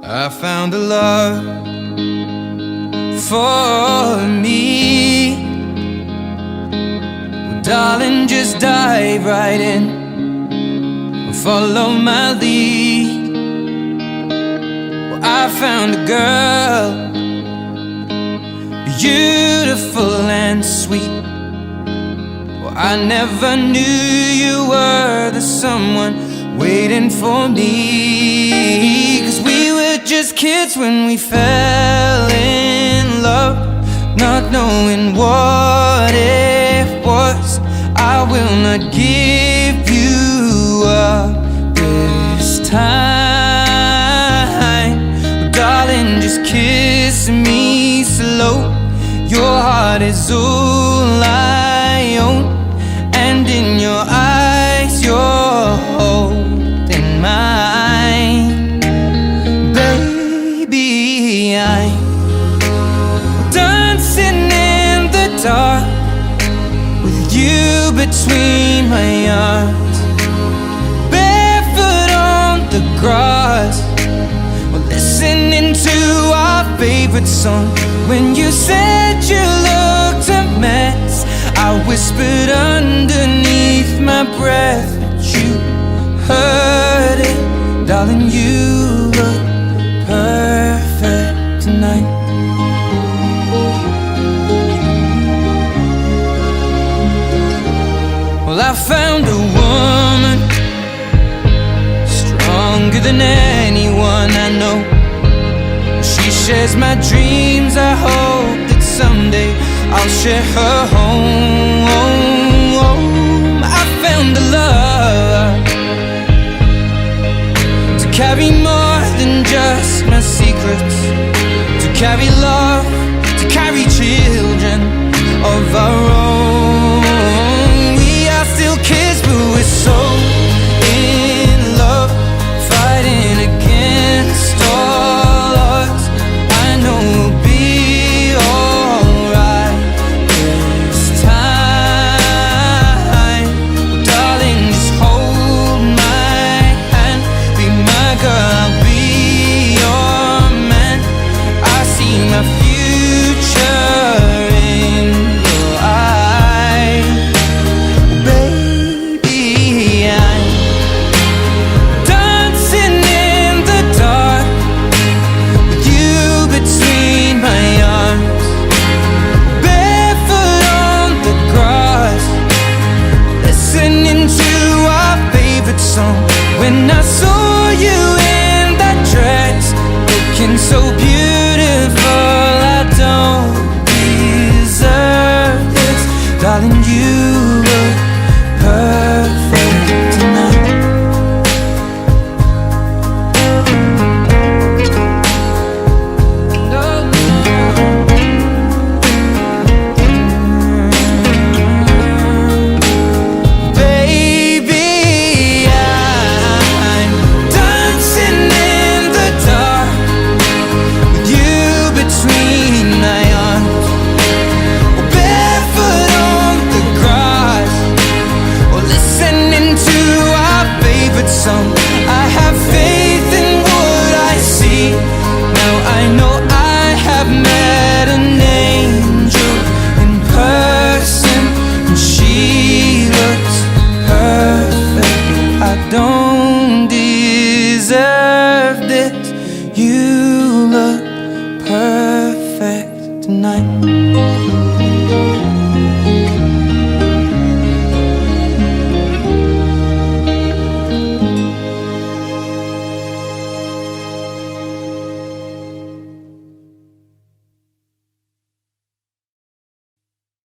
I found a love for me. Well, darling, just dive right in, follow my lead. Well, I found a girl, beautiful and sweet. Well, I never knew you were the someone waiting for me. 'Cause we were just kids when we fell in love, not knowing what it was. I will not give you up this time. Darling, just kiss me slow. Your heart is all I own, and in your eyes you're holding mine. Baby, I'm dancing in the dark with you between my arms, barefoot on the grass. We're listening to our favorite song. When you said you looked a mess, I whispered underneath my breath, but you heard it. Darling, you look perfect tonight. Well, I found a woman stronger than anyone I know. She shares my dreams. I hope that someday I'll share her home. I found a love to carry more than just my secrets, to carry love, to carry children of our own. We are still kids, but we're so in love, fighting against all odds. I know we'll be alright this time. Darling, just hold my hand, be my girl, I'll be your man. I see my future in your eyes. Baby, I'm dancing in the dark with you between my arms, barefoot on the grass, listening to our favorite song. When I saw you in that dress, looking so beautiful, I don't deserve this. Darling, you look perfect tonight. Baby, I'm dancing in the dark with you between my arms, barefoot on the grass, or listening to our favorite song. I have faith in what I see. Now I know I have met an angel in person, and she looks perfect. I don't deserve this. You look perfect tonight.